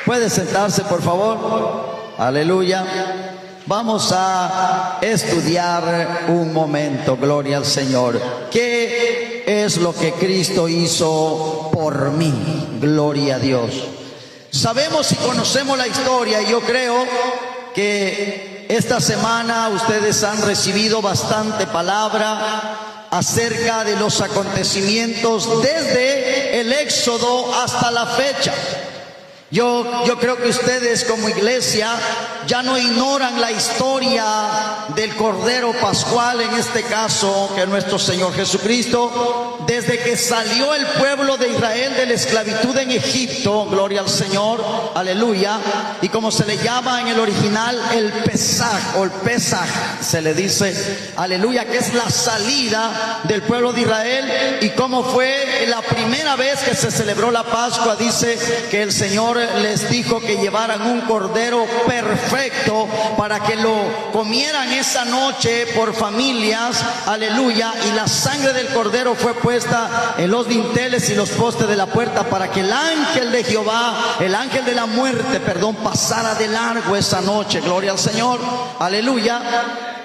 ¿Puede sentarse, por favor? Aleluya. Vamos a estudiar un momento, gloria al Señor. ¿Qué es lo que Cristo hizo por mí? Gloria a Dios. Sabemos y conocemos la historia, y yo creo que esta semana ustedes han recibido bastante palabra acerca de los acontecimientos desde el Éxodo hasta la fecha. Yo creo que ustedes como iglesia ya no ignoran la historia del Cordero Pascual, en este caso que es nuestro Señor Jesucristo, desde que salió el pueblo de Israel de la esclavitud en Egipto, gloria al Señor, aleluya, y como se le llama en el original el Pesaj, o el Pesaj se le dice, aleluya, que es la salida del pueblo de Israel, y cómo fue la primera vez que se celebró la Pascua. Dice que el Señor les dijo que llevaran un cordero perfecto para que lo comieran esa noche por familias, aleluya, y la sangre del cordero fue puesta en los dinteles y los postes de la puerta para que el ángel de Jehová, el ángel de la muerte, pasara de largo esa noche, gloria al Señor, aleluya.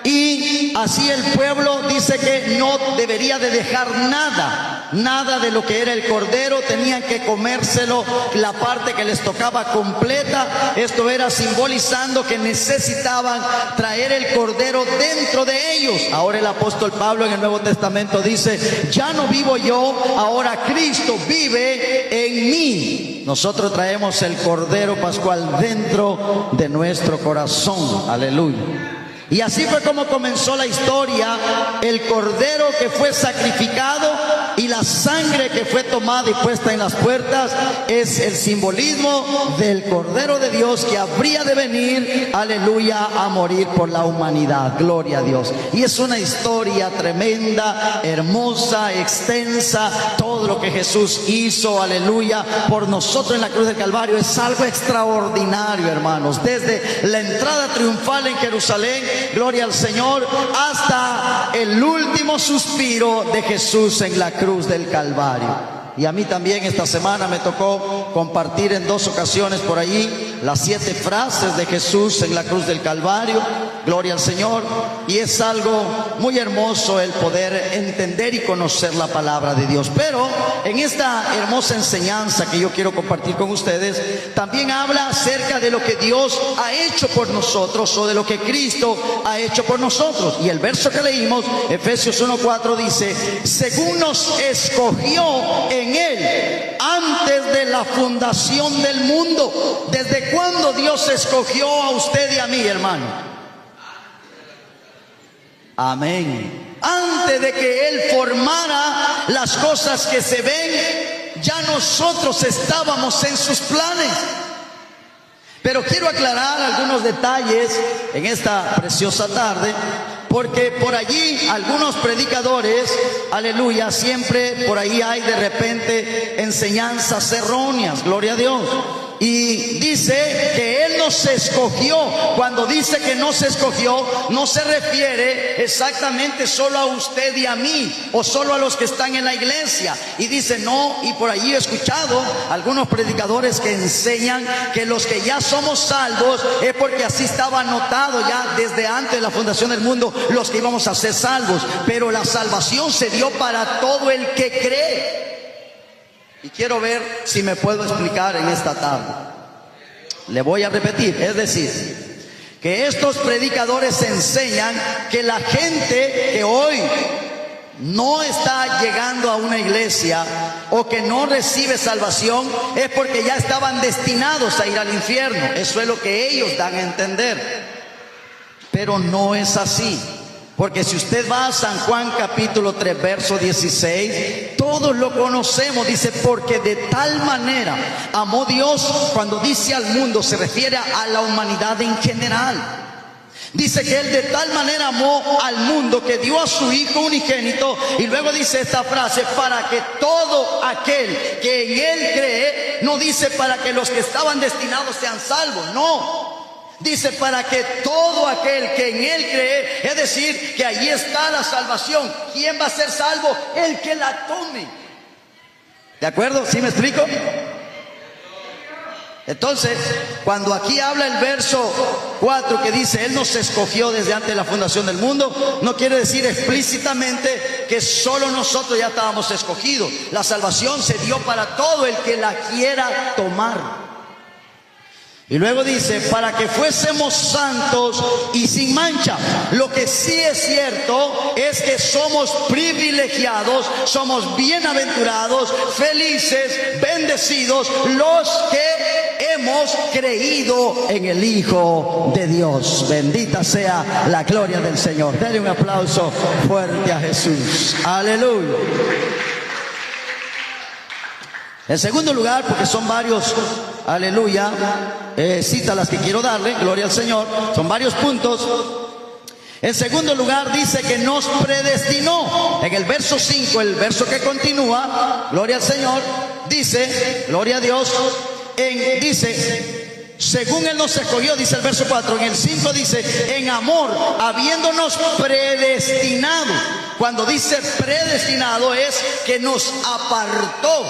Y así el pueblo dice que no debería de dejar nada de lo que era el cordero, tenían que comérselo, la parte que les tocaba completa. Esto era simbolizando que necesitaban traer el cordero dentro de ellos. Ahora el apóstol Pablo en el Nuevo Testamento dice, ya no vivo yo, ahora Cristo vive en mí. Nosotros traemos el Cordero Pascual dentro de nuestro corazón, aleluya. Y así fue como comenzó la historia. El cordero que fue sacrificado y la sangre que fue tomada y puesta en las puertas es el simbolismo del Cordero de Dios que habría de venir, aleluya, a morir por la humanidad, gloria a Dios. Y es una historia tremenda, hermosa, extensa. Todo lo que Jesús hizo, aleluya, por nosotros en la cruz del Calvario es algo extraordinario, hermanos. Desde la entrada triunfal en Jerusalén, gloria al Señor, hasta el último suspiro de Jesús en la cruz del Calvario. Y a mí también esta semana me tocó compartir en 2 ocasiones por allí las 7 frases de Jesús en la cruz del Calvario, gloria al Señor. Y es algo muy hermoso el poder entender y conocer la palabra de Dios. Pero en esta hermosa enseñanza que yo quiero compartir con ustedes, también habla acerca de lo que Dios ha hecho por nosotros, o de lo que Cristo ha hecho por nosotros. Y el verso que leímos, Efesios 1:4, dice, según nos escogió en Él antes de la fundación del mundo. ¿Desde cuándo Dios escogió a usted y a mí, hermano? Amén. Antes de que Él formara las cosas que se ven, ya nosotros estábamos en sus planes. Pero quiero aclarar algunos detalles en esta preciosa tarde, porque por allí algunos predicadores, aleluya, siempre por ahí hay de repente enseñanzas erróneas, gloria a Dios. Y dice que Él nos escogió. Cuando dice que nos escogió, no se refiere exactamente solo a usted y a mí, o solo a los que están en la iglesia. Y dice no, y por allí he escuchado algunos predicadores que enseñan que los que ya somos salvos es porque así estaba anotado ya desde antes de la fundación del mundo, los que íbamos a ser salvos. Pero la salvación se dio para todo el que cree. Y quiero ver si me puedo explicar en esta tarde. Le voy a repetir, es decir, que estos predicadores enseñan que la gente que hoy no está llegando a una iglesia o que no recibe salvación es porque ya estaban destinados a ir al infierno. Eso es lo que ellos dan a entender. Pero no es así. Porque si usted va a San Juan capítulo 3 verso 16, todos lo conocemos. Dice, porque de tal manera amó Dios. Cuando dice al mundo se refiere a la humanidad en general. Dice que Él de tal manera amó al mundo que dio a su Hijo unigénito. Y luego dice esta frase, para que todo aquel que en Él cree. No dice para que los que estaban destinados sean salvos, no. Dice para que todo aquel que en Él cree, es decir, que allí está la salvación. ¿Quién va a ser salvo? El que la tome. ¿De acuerdo? ¿Sí me explico? Entonces, cuando aquí habla el verso 4 que dice, Él nos escogió desde antes de la fundación del mundo, no quiere decir explícitamente que solo nosotros ya estábamos escogidos. La salvación se dio para todo el que la quiera tomar. Y luego dice, para que fuésemos santos y sin mancha. Lo que sí es cierto es que somos privilegiados, somos bienaventurados, felices, bendecidos, los que hemos creído en el Hijo de Dios. Bendita sea la gloria del Señor. Denle un aplauso fuerte a Jesús. Aleluya. En segundo lugar, porque son varios, aleluya, citas las que quiero darle, gloria al Señor, son varios puntos. En segundo lugar dice que nos predestinó. En el verso 5, el verso que continúa, gloria al Señor, dice, gloria a Dios, dice, según Él nos escogió, dice el verso 4, en el 5 dice, en amor, habiéndonos predestinado. Cuando dice predestinado es que nos apartó,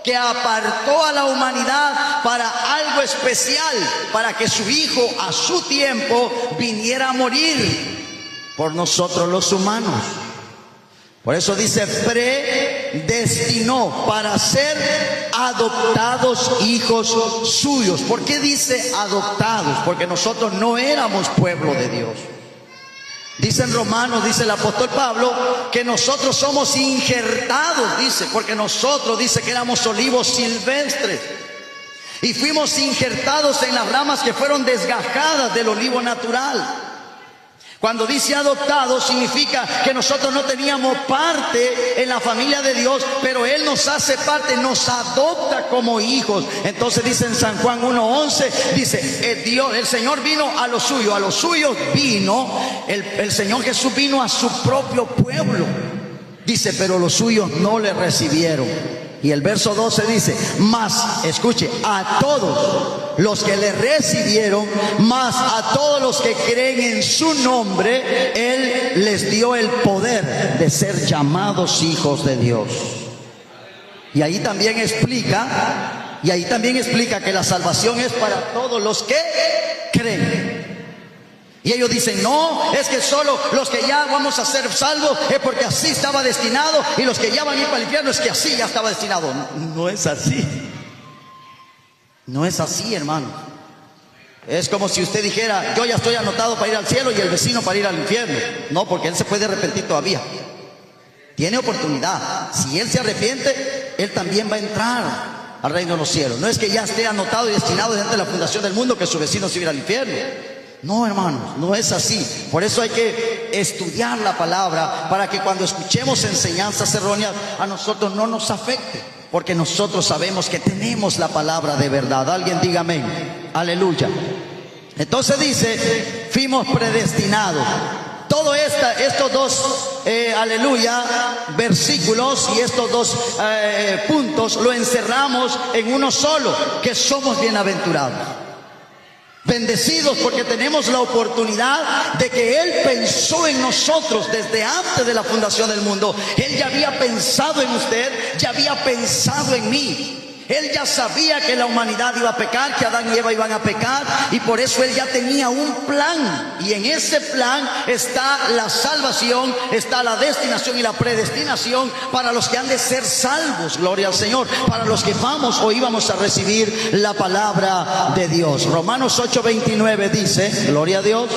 que apartó a la humanidad para algo especial, para que su Hijo a su tiempo viniera a morir por nosotros los humanos. Por eso dice predestinó, para ser adoptados hijos suyos. ¿Por qué dice adoptados? Porque nosotros no éramos pueblo de Dios. Dice en Romanos, dice el apóstol Pablo, que nosotros somos injertados, dice, porque nosotros, dice, que éramos olivos silvestres y fuimos injertados en las ramas que fueron desgajadas del olivo natural. Cuando dice adoptado, significa que nosotros no teníamos parte en la familia de Dios, pero Él nos hace parte, nos adopta como hijos. Entonces dice en San Juan 1:11, dice, el Señor vino a los suyos vino, el Señor Jesús vino a su propio pueblo. Dice, pero los suyos no le recibieron. Y el verso 12 dice, mas, escuche, a todos los que le recibieron, mas a todos los que creen en su nombre, Él les dio el poder de ser llamados hijos de Dios. Y ahí también explica que la salvación es para todos los que creen. Y ellos dicen, no, es que solo los que ya vamos a ser salvos es porque así estaba destinado, y los que ya van a ir para el infierno es que así ya estaba destinado. No es así. No es así, hermano. Es como si usted dijera, yo ya estoy anotado para ir al cielo y el vecino para ir al infierno. No, porque él se puede arrepentir todavía. Tiene oportunidad. Si él se arrepiente, él también va a entrar al reino de los cielos. No es que ya esté anotado y destinado desde antes de la fundación del mundo que su vecino se irá al infierno. No, hermanos, no es así. Por eso hay que estudiar la palabra, para que cuando escuchemos enseñanzas erróneas a nosotros no nos afecte, porque nosotros sabemos que tenemos la palabra de verdad. Alguien diga amén. Aleluya. Entonces dice, fuimos predestinados. Todo estos dos, aleluya, versículos y estos dos puntos lo encerramos en uno solo, que somos bienaventurados. Bendecidos porque tenemos la oportunidad de que Él pensó en nosotros desde antes de la fundación del mundo. Él ya había pensado en usted, ya había pensado en mí. Él ya sabía que la humanidad iba a pecar, que Adán y Eva iban a pecar, y por eso Él ya tenía un plan. Y en ese plan está la salvación, está la destinación y la predestinación para los que han de ser salvos, gloria al Señor, para los que vamos o íbamos a recibir la palabra de Dios. Romanos 8:29 dice, gloria a Dios,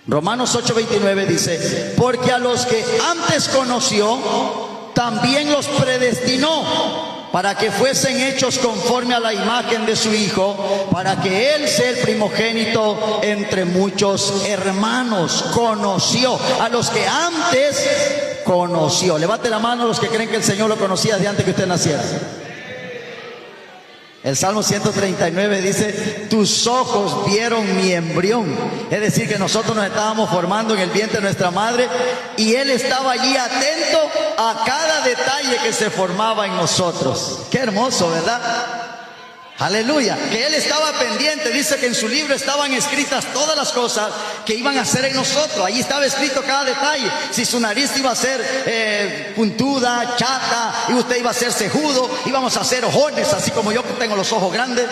Romanos 8:29 dice, porque a los que antes conoció, también los predestinó para que fuesen hechos conforme a la imagen de su Hijo, para que Él sea el primogénito entre muchos hermanos. Conoció a los que antes conoció. Levante la mano a los que creen que el Señor lo conocía desde antes que usted naciera. El Salmo 139 dice, tus ojos vieron mi embrión. Es decir, que nosotros nos estábamos formando en el vientre de nuestra madre, y Él estaba allí atento a cada detalle que se formaba en nosotros. Qué hermoso, ¿verdad? Aleluya, que él estaba pendiente. Dice que en su libro estaban escritas todas las cosas que iban a hacer en nosotros. Allí estaba escrito cada detalle. Si su nariz iba a ser puntuda, chata, y usted iba a ser cejudo, íbamos a hacer ojones, así como yo que tengo los ojos grandes.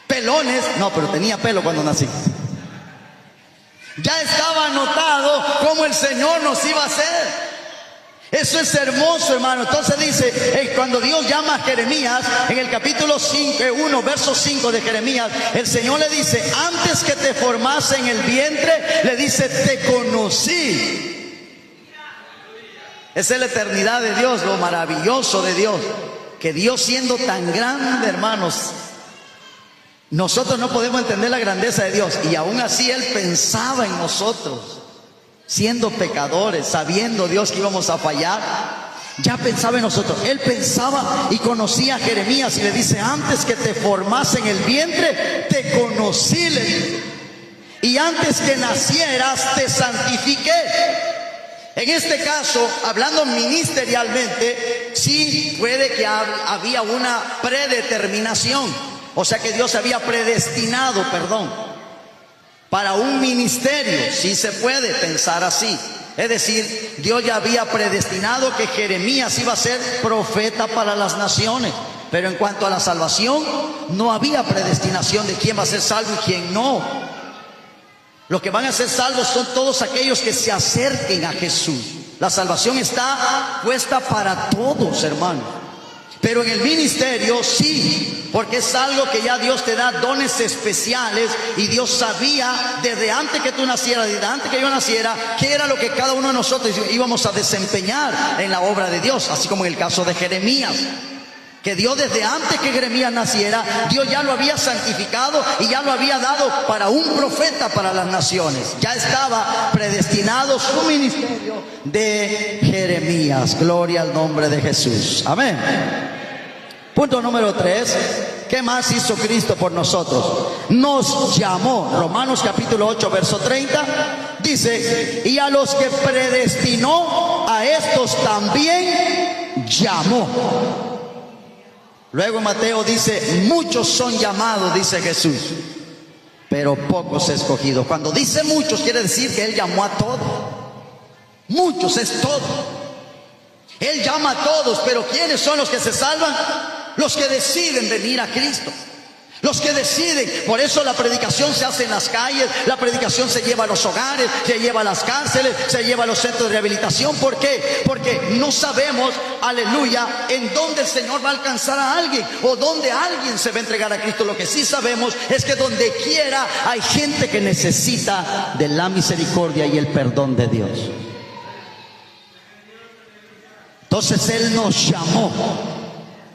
Pelones, no, pero tenía pelo cuando nací. Ya estaba anotado cómo el Señor nos iba a hacer. Eso es hermoso, hermano. Entonces dice, cuando Dios llama a Jeremías, en el capítulo 1, verso 5 de Jeremías, el Señor le dice, antes que te formase en el vientre, le dice, te conocí. Esa es la eternidad de Dios, lo maravilloso de Dios. Que Dios, siendo tan grande, hermanos, nosotros no podemos entender la grandeza de Dios. Y aún así Él pensaba en nosotros. Siendo pecadores, sabiendo Dios que íbamos a fallar, ya pensaba en nosotros. Él pensaba y conocía a Jeremías y le dice, antes que te formase en el vientre, te conocí, le dice. Y antes que nacieras, te santifiqué. En este caso, hablando ministerialmente, sí puede que había una predeterminación. O sea que Dios había predestinado, para un ministerio. Sí se puede pensar así. Es decir, Dios ya había predestinado que Jeremías iba a ser profeta para las naciones. Pero en cuanto a la salvación, no había predestinación de quién va a ser salvo y quién no. Los que van a ser salvos son todos aquellos que se acerquen a Jesús. La salvación está puesta para todos, hermanos. Pero en el ministerio sí, porque es algo que ya Dios te da dones especiales, y Dios sabía desde antes que tú nacieras, desde antes que yo naciera, qué era lo que cada uno de nosotros íbamos a desempeñar en la obra de Dios, así como en el caso de Jeremías. Que Dios desde antes que Jeremías naciera, Dios ya lo había santificado y ya lo había dado para un profeta para las naciones. Ya estaba predestinado su ministerio de Jeremías. Gloria al nombre de Jesús. Amén. Punto número 3. ¿Qué más hizo Cristo por nosotros? Nos llamó. Romanos capítulo 8, verso 30. Dice, y a los que predestinó, a estos también llamó. Luego Mateo dice, muchos son llamados, dice Jesús, pero pocos escogidos. Cuando dice muchos, quiere decir que Él llamó a todos. Muchos es todo. Él llama a todos, pero ¿quiénes son los que se salvan? Los que deciden venir a Cristo. Los que deciden. Por eso la predicación se hace en las calles, la predicación se lleva a los hogares, se lleva a las cárceles, se lleva a los centros de rehabilitación. ¿Por qué? Porque no sabemos, aleluya, en dónde el Señor va a alcanzar a alguien o dónde alguien se va a entregar a Cristo. Lo que sí sabemos es que donde quiera hay gente que necesita de la misericordia y el perdón de Dios. Entonces Él nos llamó.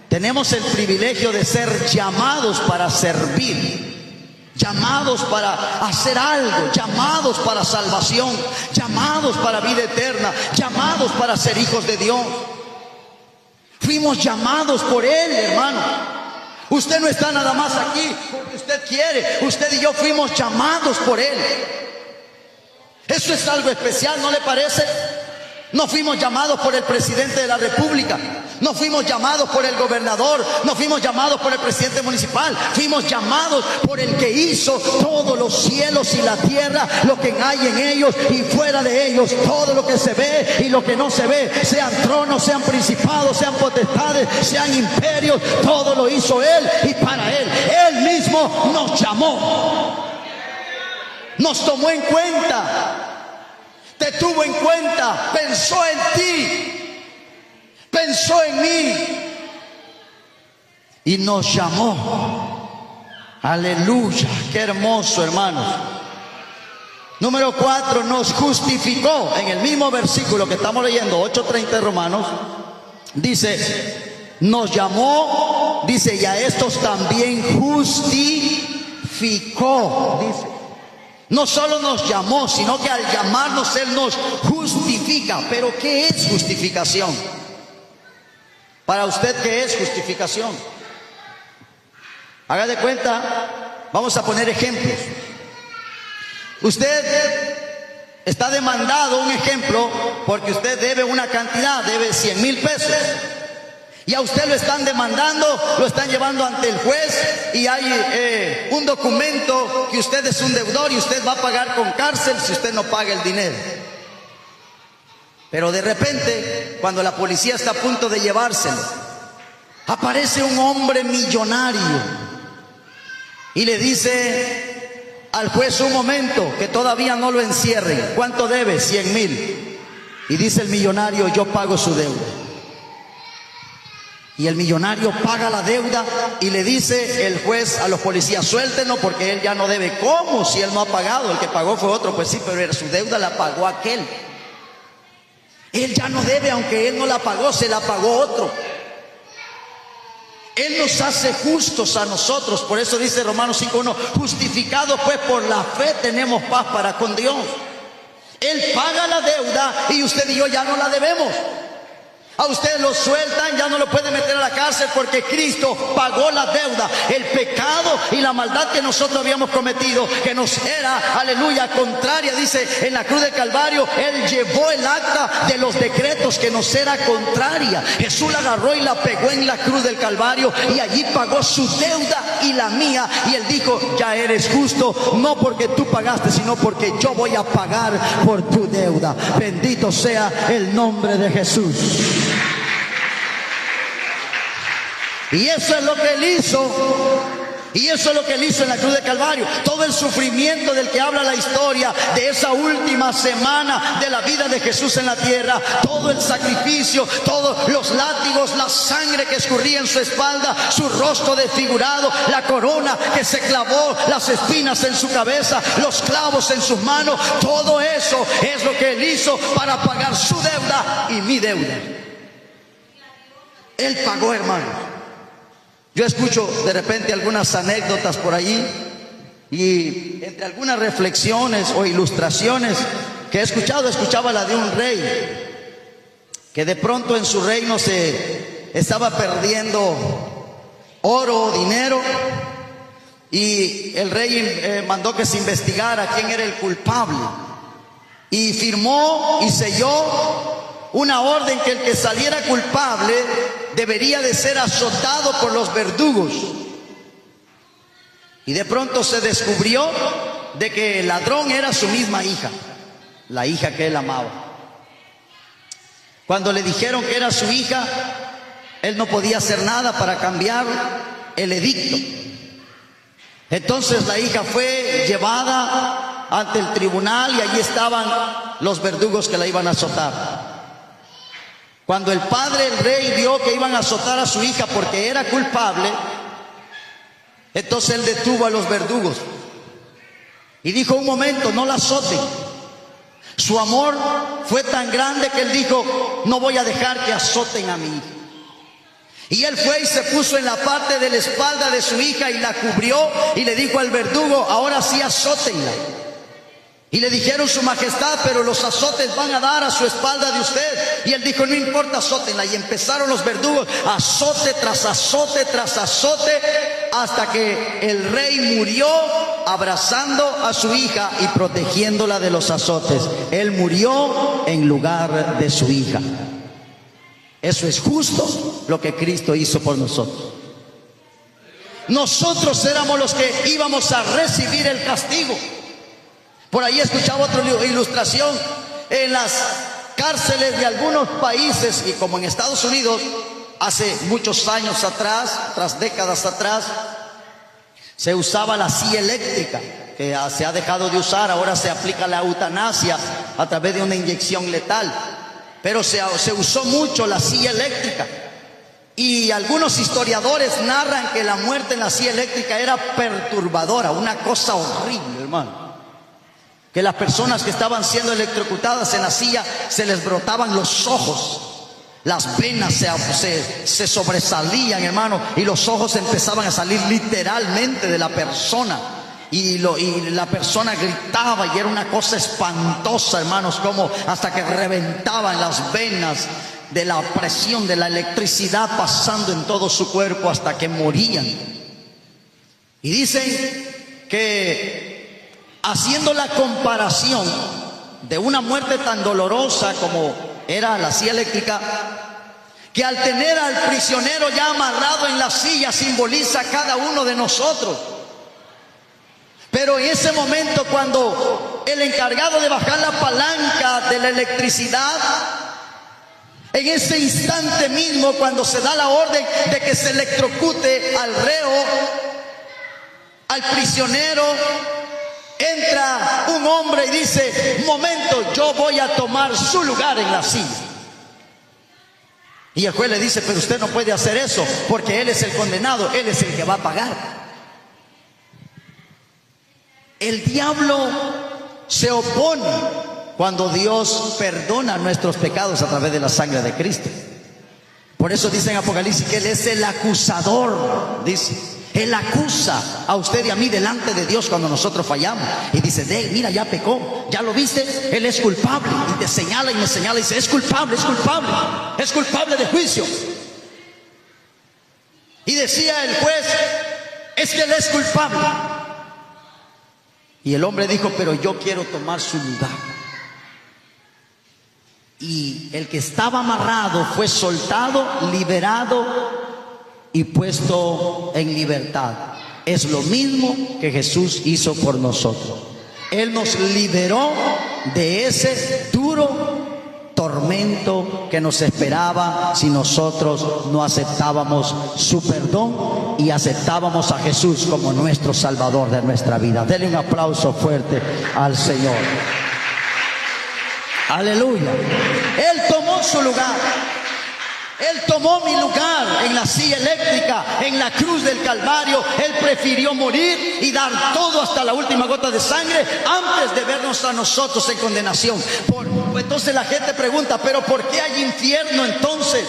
Tenemos el privilegio de ser llamados para servir, llamados para hacer algo, llamados para salvación, llamados para vida eterna, llamados para ser hijos de Dios. Fuimos llamados por Él, hermano. Usted no está nada más aquí porque usted quiere. Usted y yo fuimos llamados por Él. Eso es algo especial, ¿no le parece? No fuimos llamados por el presidente de la República, no fuimos llamados por el gobernador, no fuimos llamados por el presidente municipal. Fuimos llamados por el que hizo todos los cielos y la tierra, lo que hay en ellos y fuera de ellos, todo lo que se ve y lo que no se ve, sean tronos, sean principados, sean potestades, sean imperios. Todo lo hizo Él y para Él. Él mismo nos llamó, nos tomó en cuenta, te tuvo en cuenta, pensó en ti, pensó en mí y nos llamó. Aleluya, qué hermoso, hermanos. Número 4, nos justificó. En el mismo versículo que estamos leyendo, 8:30 de Romanos, dice, nos llamó, dice, y a estos también justificó, dice. No solo nos llamó, sino que al llamarnos Él nos justifica. Pero ¿qué es justificación? Para usted, ¿qué es justificación? Haga de cuenta, vamos a poner ejemplos. Usted está demandado, un ejemplo, porque usted debe una cantidad, debe 100,000 pesos. Y a usted lo están demandando, lo están llevando ante el juez y hay un documento que usted es un deudor y usted va a pagar con cárcel si usted no paga el dinero. Pero de repente, cuando la policía está a punto de llevárselo, aparece un hombre millonario y le dice al juez: un momento, que todavía no lo encierren. ¿Cuánto debe? 100,000. Y dice el millonario: yo pago su deuda. Y el millonario paga la deuda y le dice el juez a los policías: suéltenlo porque él ya no debe. ¿Cómo? Si él no ha pagado, el que pagó fue otro. Pues sí, pero su deuda la pagó aquel. Él ya no debe, aunque él no la pagó, se la pagó otro. Él nos hace justos a nosotros. Por eso dice Romanos 5:1: justificados pues por la fe tenemos paz para con Dios. Él paga la deuda y usted y yo ya no la debemos. A usted lo sueltan, ya no lo pueden meter a la cárcel porque Cristo pagó la deuda. El pecado y la maldad que nosotros habíamos cometido, que nos era, aleluya, contraria, dice en la cruz del Calvario, Él llevó el acta de los decretos que nos era contraria. Jesús la agarró y la pegó en la cruz del Calvario y allí pagó su deuda y la mía. Y Él dijo: ya eres justo, no porque tú pagaste, sino porque yo voy a pagar por tu deuda. Bendito sea el nombre de Jesús. Y eso es lo que Él hizo. Y eso es lo que Él hizo en la cruz de Calvario. Todo el sufrimiento del que habla la historia, de esa última semana de la vida de Jesús en la tierra, todo el sacrificio, todos los látigos, la sangre que escurría en su espalda, su rostro desfigurado, la corona que se clavó, las espinas en su cabeza, los clavos en sus manos, todo eso es lo que Él hizo para pagar su deuda y mi deuda. Él pagó, hermano. Yo escucho de repente algunas anécdotas por ahí y entre algunas reflexiones o ilustraciones que escuchaba la de un rey que de pronto en su reino se estaba perdiendo oro, dinero, y el rey mandó que se investigara quién era el culpable y firmó y selló una orden que el que saliera culpable debería de ser azotado por los verdugos. Y de pronto se descubrió de que el ladrón era su misma hija, la hija que él amaba. Cuando le dijeron que era su hija, él no podía hacer nada para cambiar el edicto. Entonces la hija fue llevada ante el tribunal y allí estaban los verdugos que la iban a azotar. Cuando el padre, el rey, vio que iban a azotar a su hija porque era culpable, entonces él detuvo a los verdugos y dijo: un momento, no la azoten. Su amor fue tan grande que él dijo: no voy a dejar que azoten a mi hija. Y él fue y se puso en la parte de la espalda de su hija y la cubrió y le dijo al verdugo: ahora sí azótenla. Y le dijeron: su majestad, pero los azotes van a dar a su espalda de usted. Y él dijo: no importa, azótenla. Y empezaron los verdugos, azote tras azote tras azote, hasta que el rey murió abrazando a su hija y protegiéndola de los azotes. Él murió en lugar de su hija. Eso es justo lo que Cristo hizo por nosotros. Nosotros éramos los que íbamos a recibir el castigo. Por ahí escuchaba otra ilustración. En las cárceles de algunos países, y como en Estados Unidos, hace muchos años atrás, tras décadas atrás, se usaba la silla eléctrica, que se ha dejado de usar. Ahora se aplica la eutanasia a través de una inyección letal. Pero se usó mucho la silla eléctrica. Y algunos historiadores narran que la muerte en la silla eléctrica era perturbadora, una cosa horrible, hermano. Que las personas que estaban siendo electrocutadas en la silla se les brotaban los ojos, las venas se sobresalían, hermano, y los ojos empezaban a salir literalmente de la persona. Y la persona gritaba y era una cosa espantosa, hermanos, como hasta que reventaban las venas de la presión de la electricidad pasando en todo su cuerpo hasta que morían. Y dicen que, haciendo la comparación de una muerte tan dolorosa como era la silla eléctrica, que al tener al prisionero ya amarrado en la silla simboliza a cada uno de nosotros. Pero en ese momento, cuando el encargado de bajar la palanca de la electricidad, en ese instante mismo, cuando se da la orden de que se electrocute al reo, al prisionero, entra un hombre y dice: momento, yo voy a tomar su lugar en la silla. Y el juez le dice: pero usted no puede hacer eso, porque él es el condenado, él es el que va a pagar. El diablo se opone cuando Dios perdona nuestros pecados a través de la sangre de Cristo. Por eso dice en Apocalipsis que Él es el acusador, dice. Él acusa a usted y a mí delante de Dios cuando nosotros fallamos. Y dice: mira, ya pecó, ¿ya lo viste? Él es culpable. Y te señala y me señala y dice: es culpable, es culpable, es culpable de juicio. Y decía el juez: es que Él es culpable. Y el hombre dijo: pero yo quiero tomar su lugar. Y el que estaba amarrado fue soltado, liberado y puesto en libertad. Es lo mismo que Jesús hizo por nosotros. Él nos liberó de ese duro tormento que nos esperaba si nosotros no aceptábamos su perdón y aceptábamos a Jesús como nuestro Salvador de nuestra vida. Denle un aplauso fuerte al Señor. Aleluya. Él tomó su lugar. Él tomó mi lugar en la silla eléctrica, en la cruz del Calvario. Él prefirió morir y dar todo hasta la última gota de sangre antes de vernos a nosotros en condenación. Entonces la gente pregunta: ¿pero por qué hay infierno entonces?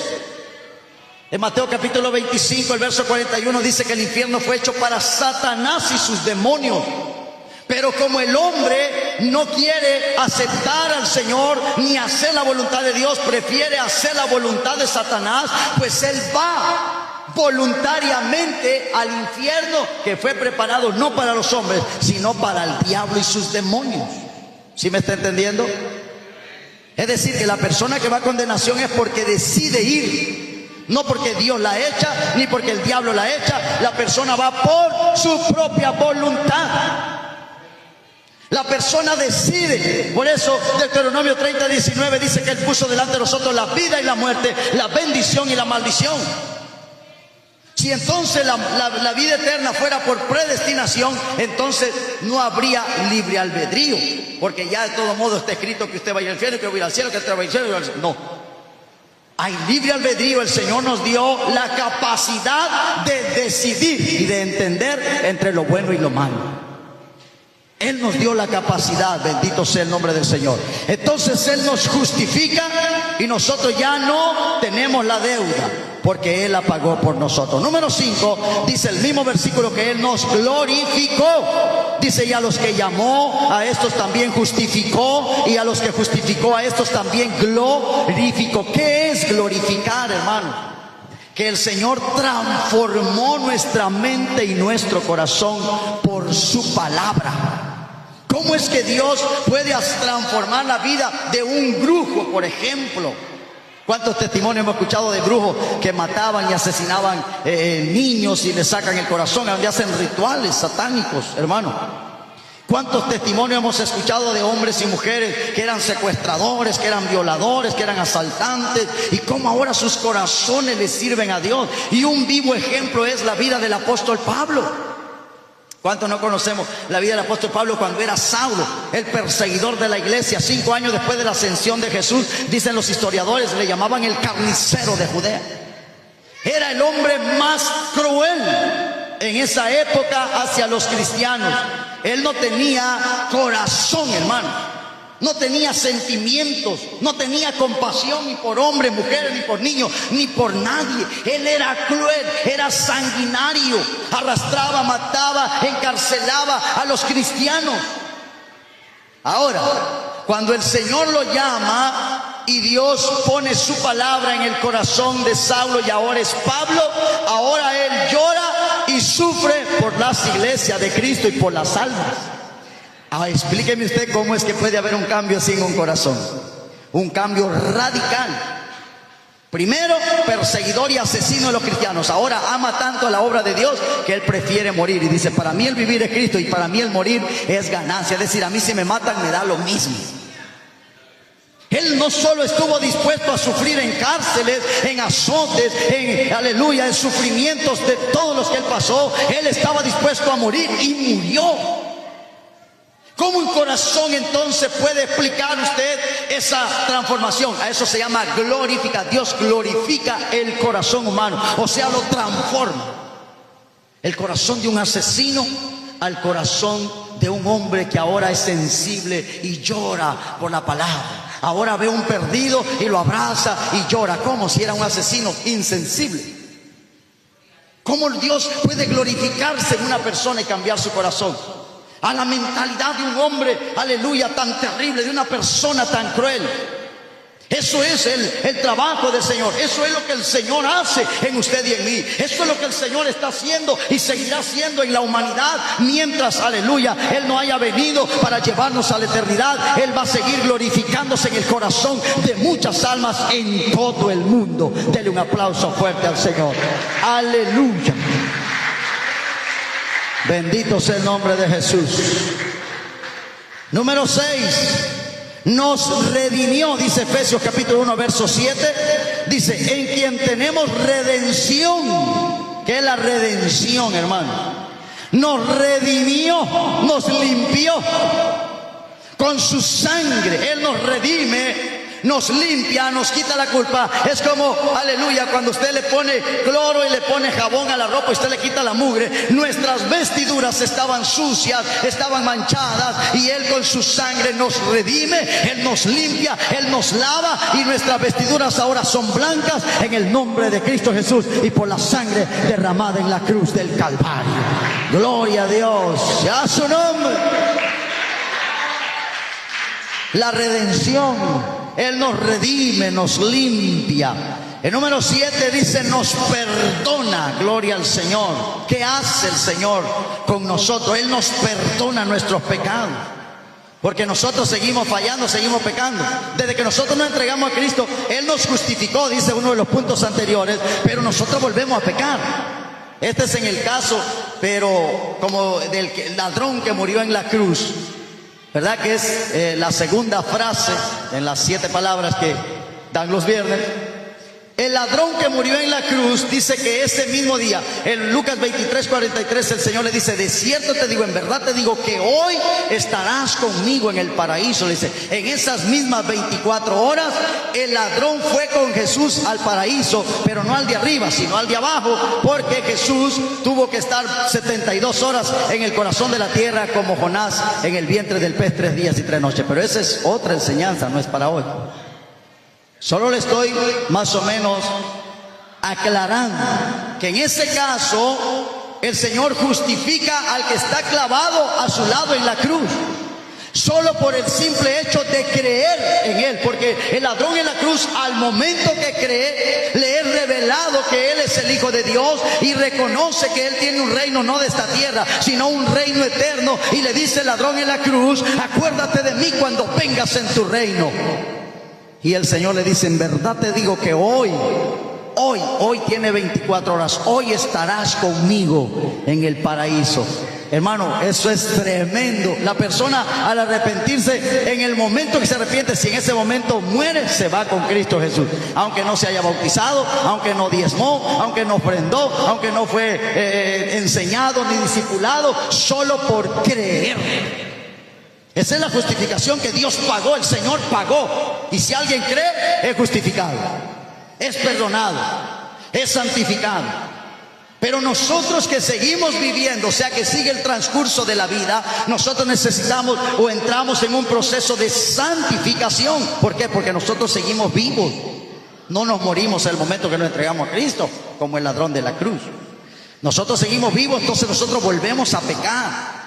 En Mateo capítulo 25, el verso 41 dice que el infierno fue hecho para Satanás y sus demonios. Pero como el hombre no quiere aceptar al Señor ni hacer la voluntad de Dios, prefiere hacer la voluntad de Satanás, pues él va voluntariamente al infierno que fue preparado no para los hombres, sino para el diablo y sus demonios. ¿Sí me está entendiendo? Es decir, que la persona que va a condenación es porque decide ir, no porque Dios la echa, ni porque el diablo la echa. La persona va por su propia voluntad. La persona decide. Por eso Deuteronomio 30:19 dice que Él puso delante de nosotros la vida y la muerte, la bendición y la maldición. Si entonces la vida eterna fuera por predestinación, entonces no habría libre albedrío, porque ya de todo modo está escrito que usted vaya al infierno, que voy al cielo, que usted vaya al cielo, no. Hay libre albedrío. El Señor nos dio la capacidad de decidir y de entender entre lo bueno y lo malo. Él nos dio la capacidad, bendito sea el nombre del Señor. Entonces Él nos justifica y nosotros ya no tenemos la deuda, porque Él la pagó por nosotros. Número 5, dice el mismo versículo que Él nos glorificó. Dice: y a los que llamó, a estos también justificó, y a los que justificó, a estos también glorificó. ¿Qué es glorificar, hermano? Que el Señor transformó nuestra mente y nuestro corazón por su palabra. ¿Cómo es que Dios puede transformar la vida de un brujo, por ejemplo? ¿Cuántos testimonios hemos escuchado de brujos que mataban y asesinaban niños y les sacan el corazón, donde hacen rituales satánicos, hermano? ¿Cuántos testimonios hemos escuchado de hombres y mujeres que eran secuestradores, que eran violadores, que eran asaltantes, y cómo ahora sus corazones les sirven a Dios? Y un vivo ejemplo es la vida del apóstol Pablo. ¿Cuántos no conocemos la vida del apóstol Pablo cuando era Saulo, el perseguidor de la iglesia? 5 años después de la ascensión de Jesús, dicen los historiadores, le llamaban el carnicero de Judea. Era el hombre más cruel en esa época hacia los cristianos. Él no tenía corazón, hermano. No tenía sentimientos, no tenía compasión ni por hombres, mujeres, ni por niños, ni por nadie. Él era cruel, era sanguinario, arrastraba, mataba, encarcelaba a los cristianos. Ahora, cuando el Señor lo llama y Dios pone su palabra en el corazón de Saulo y ahora es Pablo, ahora él llora y sufre por las iglesias de Cristo y por las almas. Explíqueme usted cómo es que puede haber un cambio sin un corazón. Un cambio radical. Primero, perseguidor y asesino de los cristianos. Ahora ama tanto la obra de Dios que él prefiere morir. Y dice, para mí el vivir es Cristo y para mí el morir es ganancia. Es decir, a mí si me matan me da lo mismo. Él no solo estuvo dispuesto a sufrir en cárceles, en azotes, aleluya, en sufrimientos de todos los que él pasó. Él estaba dispuesto a morir y murió. ¿Cómo un corazón entonces puede explicar usted esa transformación? A eso se llama glorificar. Dios glorifica el corazón humano, o sea, lo transforma. El corazón de un asesino al corazón de un hombre que ahora es sensible y llora por la palabra. Ahora ve un perdido y lo abraza y llora como si era un asesino insensible. ¿Cómo Dios puede glorificarse en una persona y cambiar su corazón? A la mentalidad de un hombre, aleluya, tan terrible, de una persona tan cruel. Eso es el trabajo del Señor. Eso es lo que el Señor hace en usted y en mí. Eso es lo que el Señor está haciendo y seguirá haciendo en la humanidad mientras, aleluya, Él no haya venido para llevarnos a la eternidad. Él va a seguir glorificándose en el corazón de muchas almas en todo el mundo. Dele un aplauso fuerte al Señor. Aleluya. Bendito sea el nombre de Jesús. Número 6. Nos redimió, dice Efesios capítulo 1 verso 7. Dice, en quien tenemos redención. ¿Qué es la redención, hermano? Nos redimió, nos limpió con su sangre. Él nos redime, nos limpia, nos quita la culpa. Es como, aleluya, cuando usted le pone cloro y le pone jabón a la ropa y usted le quita la mugre. Nuestras vestiduras estaban sucias, estaban manchadas, y Él con su sangre nos redime, Él nos limpia, Él nos lava, y nuestras vestiduras ahora son blancas en el nombre de Cristo Jesús y por la sangre derramada en la cruz del Calvario. Gloria a Dios, a su nombre. La redención. Él nos redime, nos limpia. El número 7 dice, nos perdona. Gloria al Señor. ¿Qué hace el Señor con nosotros? Él nos perdona nuestros pecados. Porque nosotros seguimos fallando, seguimos pecando. Desde que nosotros nos entregamos a Cristo, Él nos justificó, dice uno de los puntos anteriores, pero nosotros volvemos a pecar. Este es en el caso, pero como del ladrón que murió en la cruz. ¿Verdad que es la segunda frase en las 7 palabras que dan los viernes? El ladrón que murió en la cruz dice que ese mismo día, en Lucas 23:43, el Señor le dice, de cierto te digo, en verdad te digo que hoy estarás conmigo en el paraíso. Le dice, en esas mismas 24 horas, el ladrón fue con Jesús al paraíso, pero no al de arriba, sino al de abajo, porque Jesús tuvo que estar 72 horas en el corazón de la tierra como Jonás en el vientre del pez 3 días y 3 noches. Pero esa es otra enseñanza, no es para hoy. Solo le estoy más o menos aclarando que en ese caso el Señor justifica al que está clavado a su lado en la cruz, solo por el simple hecho de creer en Él. Porque el ladrón en la cruz, al momento que cree, le es revelado que Él es el Hijo de Dios y reconoce que Él tiene un reino no de esta tierra, sino un reino eterno. Y le dice el ladrón en la cruz, acuérdate de mí cuando vengas en tu reino. Y el Señor le dice, en verdad te digo que hoy tiene 24 horas, hoy estarás conmigo en el paraíso. Hermano, eso es tremendo. La persona al arrepentirse, en el momento que se arrepiente, si en ese momento muere, se va con Cristo Jesús. Aunque no se haya bautizado, aunque no diezmó, aunque no ofrendó, aunque no fue enseñado ni discipulado, solo por creer. Esa es la justificación que Dios pagó, el Señor pagó. Y si alguien cree, es justificado, es perdonado, es santificado. Pero nosotros que seguimos viviendo, o sea que sigue el transcurso de la vida, nosotros necesitamos o entramos en un proceso de santificación. ¿Por qué? Porque nosotros seguimos vivos. No nos morimos en el momento que nos entregamos a Cristo, como el ladrón de la cruz. Nosotros seguimos vivos, entonces nosotros volvemos a pecar.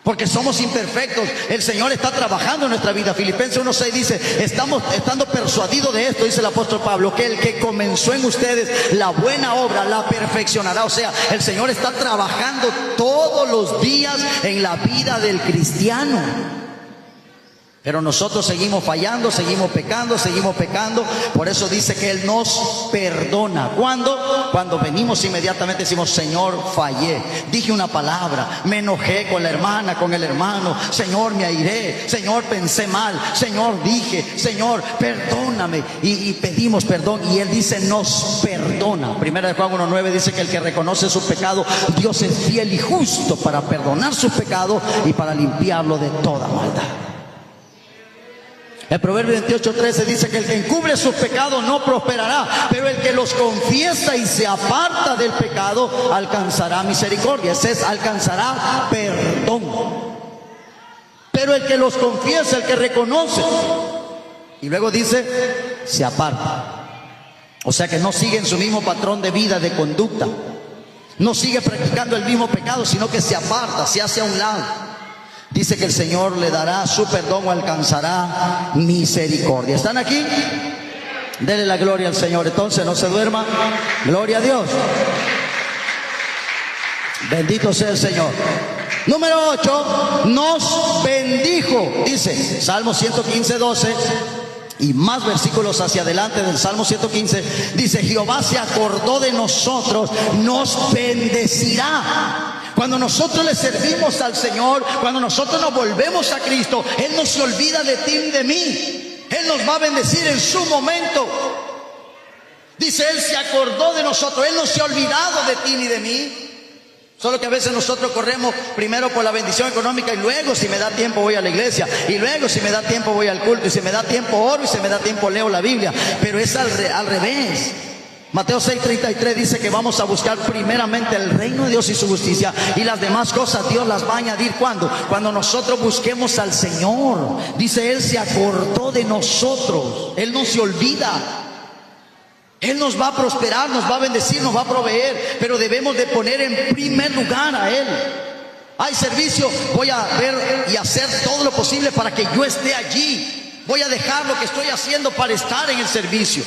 Porque somos imperfectos. El Señor está trabajando en nuestra vida. Filipenses 1:6 dice, estando persuadidos de esto, dice el apóstol Pablo, que el que comenzó en ustedes la buena obra la perfeccionará. O sea, el Señor está trabajando todos los días en la vida del cristiano. Pero nosotros seguimos fallando, seguimos pecando. Por eso dice que Él nos perdona. ¿Cuándo? Cuando venimos inmediatamente decimos: Señor, fallé, dije una palabra, me enojé con la hermana, con el hermano, Señor, me airé, Señor, pensé mal, Señor, dije, Señor, perdóname. Y pedimos perdón, y Él dice: nos perdona. Primera de Juan 1:9 dice que el que reconoce su pecado, Dios es fiel y justo para perdonar su pecado y para limpiarlo de toda maldad. El Proverbio 28:13 dice que el que encubre sus pecados no prosperará, pero el que los confiesa y se aparta del pecado alcanzará misericordia. Ese es: alcanzará perdón. Pero el que los confiesa, el que reconoce, y luego dice, se aparta. O sea que no sigue en su mismo patrón de vida, de conducta. No sigue practicando el mismo pecado, sino que se aparta, se hace a un lado. Dice que el Señor le dará su perdón o alcanzará misericordia. ¿Están aquí? Denle la gloria al Señor. Entonces no se duerma. Gloria a Dios. Bendito sea el Señor. Número 8. Nos bendijo. Dice Salmo 115:12. Y más versículos hacia adelante del Salmo 115. Dice: Jehová se acordó de nosotros, nos bendecirá. Cuando nosotros le servimos al Señor, cuando nosotros nos volvemos a Cristo, Él no se olvida de ti y de mí. Él nos va a bendecir en su momento. Dice: Él se acordó de nosotros. Él no se ha olvidado de ti ni de mí. Solo que a veces nosotros corremos primero por la bendición económica, y luego, si me da tiempo, voy a la iglesia, y luego, si me da tiempo, voy al culto, y si me da tiempo, oro, y si me da tiempo, leo la Biblia. Pero es al revés. Mateo 6:33 dice que vamos a buscar primeramente el reino de Dios y su justicia, y las demás cosas Dios las va a añadir. ¿Cuándo? Cuando nosotros busquemos al Señor. Dice: Él se acordó de nosotros. Él no se olvida. Él nos va a prosperar, nos va a bendecir, nos va a proveer, pero debemos de poner en primer lugar a Él. Hay servicio, voy a ver y hacer todo lo posible para que yo esté allí. Voy a dejar lo que estoy haciendo para estar en el servicio,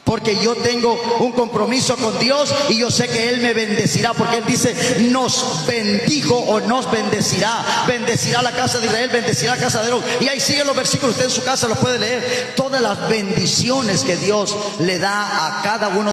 porque yo tengo un compromiso con Dios y yo sé que Él me bendecirá, porque Él dice: nos bendijo o nos bendecirá. Bendecirá la casa de Israel, bendecirá la casa de Aarón. Y ahí siguen los versículos, usted en su casa los puede leer. Todas las bendiciones que Dios le da a cada uno.